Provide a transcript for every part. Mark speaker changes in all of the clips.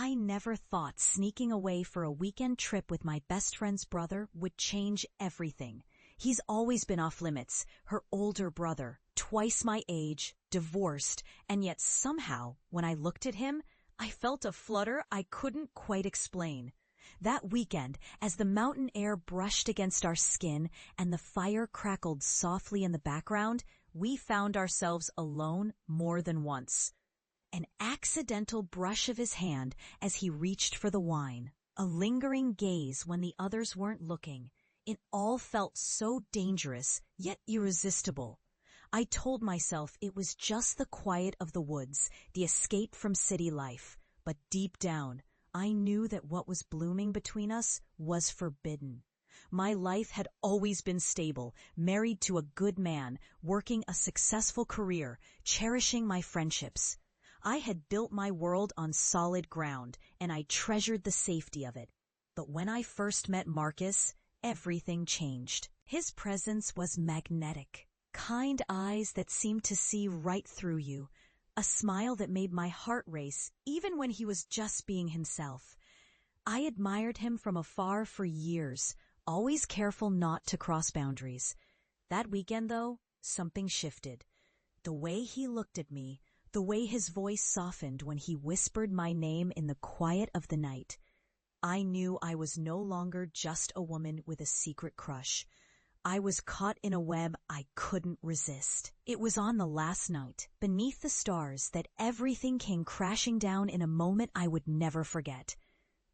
Speaker 1: I never thought sneaking away for a weekend trip with my best friend's brother would change everything. He's always been off limits, her older brother, twice my age, divorced, and yet somehow, when I looked at him, I felt a flutter I couldn't quite explain. That weekend, as the mountain air brushed against our skin and the fire crackled softly in the background, we found ourselves alone more than once. An accidental brush of his hand as he reached for the wine, a lingering gaze when the others weren't looking. It all felt so dangerous, yet irresistible. I told myself it was just the quiet of the woods, the escape from city life, but deep down, I knew that what was blooming between us was forbidden. My life had always been stable, married to a good man, working a successful career, cherishing my friendships. I had built my world on solid ground, and I treasured the safety of it. But when I first met Marcus, everything changed. His presence was magnetic. Kind eyes that seemed to see right through you. A smile that made my heart race, even when he was just being himself. I admired him from afar for years, always careful not to cross boundaries. That weekend, though, something shifted. The way he looked at me, the way his voice softened when he whispered my name in the quiet of the night. I knew I was no longer just a woman with a secret crush. I was caught in a web I couldn't resist. It was on the last night, beneath the stars, that everything came crashing down in a moment I would never forget.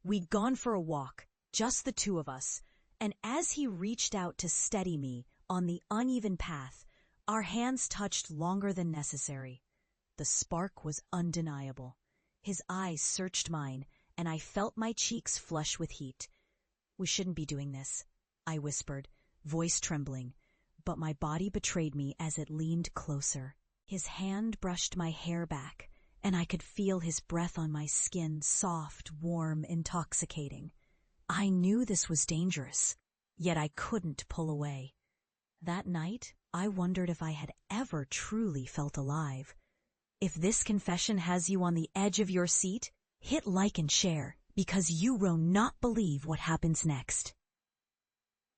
Speaker 1: We'd gone for a walk, just the two of us, and as he reached out to steady me on the uneven path, our hands touched longer than necessary. The spark was undeniable. His eyes searched mine, and I felt my cheeks flush with heat. "We shouldn't be doing this," I whispered, voice trembling, but my body betrayed me as it leaned closer. His hand brushed my hair back, and I could feel his breath on my skin, soft, warm, intoxicating. I knew this was dangerous, yet I couldn't pull away. That night, I wondered if I had ever truly felt alive. If this confession has you on the edge of your seat, hit like and share, because you will not believe what happens next.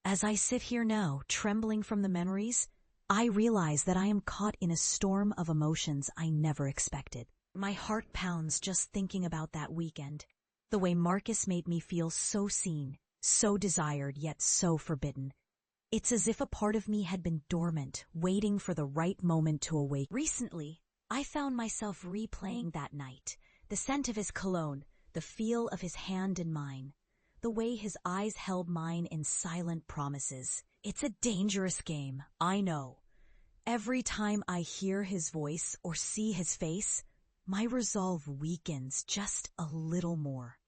Speaker 1: As I sit here now, trembling from the memories, I realize that I am caught in a storm of emotions I never expected. My heart pounds just thinking about that weekend. The way Marcus made me feel so seen, so desired, yet so forbidden. It's as if a part of me had been dormant, waiting for the right moment to awake. Recently, I found myself replaying that night, the scent of his cologne, the feel of his hand in mine, the way his eyes held mine in silent promises. It's a dangerous game, I know. Every time I hear his voice or see his face, my resolve weakens just a little more.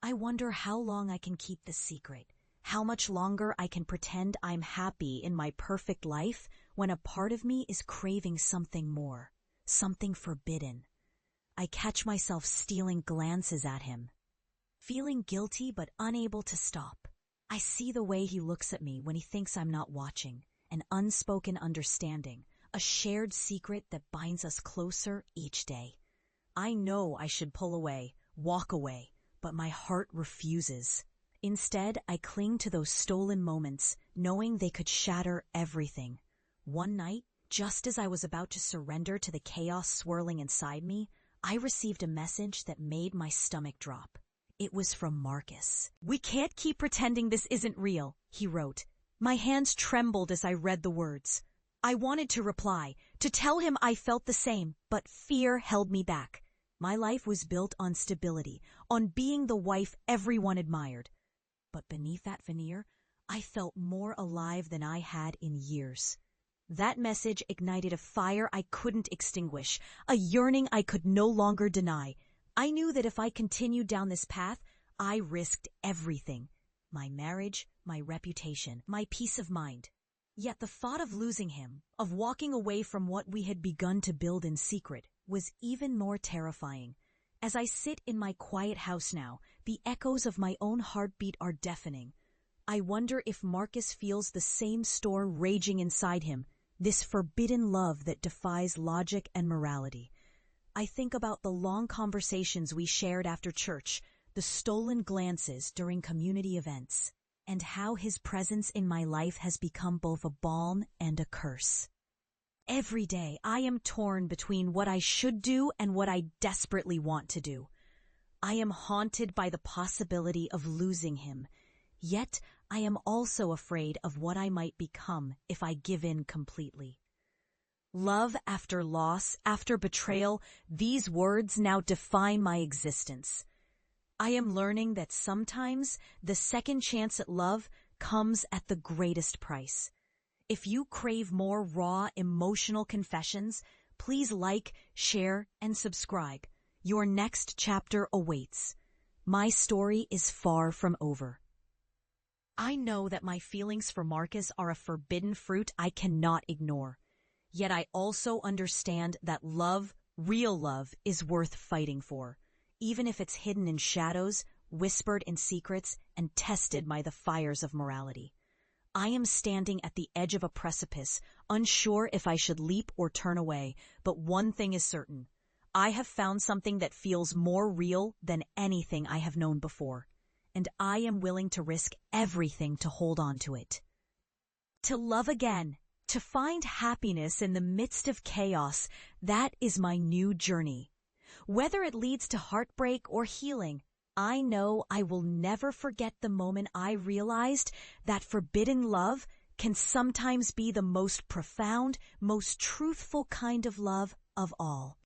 Speaker 1: I wonder how long I can keep this secret, how much longer I can pretend I'm happy in my perfect life when a part of me is craving something more, something forbidden. I catch myself stealing glances at him, feeling guilty but unable to stop. I see the way he looks at me when he thinks I'm not watching, an unspoken understanding, a shared secret that binds us closer each day. I know I should pull away, walk away, but my heart refuses. Instead, I cling to those stolen moments, knowing they could shatter everything. One night, just as I was about to surrender to the chaos swirling inside me, I received a message that made my stomach drop. It was from Marcus. "We can't keep pretending this isn't real," he wrote. My hands trembled as I read the words. I wanted to reply, to tell him I felt the same, but fear held me back. My life was built on stability, on being the wife everyone admired. But beneath that veneer, I felt more alive than I had in years. That message ignited a fire I couldn't extinguish, a yearning I could no longer deny. I knew that if I continued down this path, I risked everything. My marriage, my reputation, my peace of mind. Yet the thought of losing him, of walking away from what we had begun to build in secret, was even more terrifying. As I sit in my quiet house now, the echoes of my own heartbeat are deafening. I wonder if Marcus feels the same storm raging inside him, this forbidden love that defies logic and morality. I think about the long conversations we shared after church, the stolen glances during community events, and how his presence in my life has become both a balm and a curse. Every day, I am torn between what I should do and what I desperately want to do. I am haunted by the possibility of losing him, yet I am also afraid of what I might become if I give in completely. Love after loss, after betrayal, these words now define my existence. I am learning that sometimes the second chance at love comes at the greatest price. If you crave more raw, emotional confessions, please like, share, and subscribe. Your next chapter awaits. My story is far from over. I know that my feelings for Marcus are a forbidden fruit I cannot ignore. Yet I also understand that love, real love, is worth fighting for, even if it's hidden in shadows, whispered in secrets, and tested by the fires of morality. I am standing at the edge of a precipice, unsure if I should leap or turn away, but one thing is certain. I have found something that feels more real than anything I have known before, and I am willing to risk everything to hold on to it. To love again, to find happiness in the midst of chaos, that is my new journey. Whether it leads to heartbreak or healing, I know I will never forget the moment I realized that forbidden love can sometimes be the most profound, most truthful kind of love of all.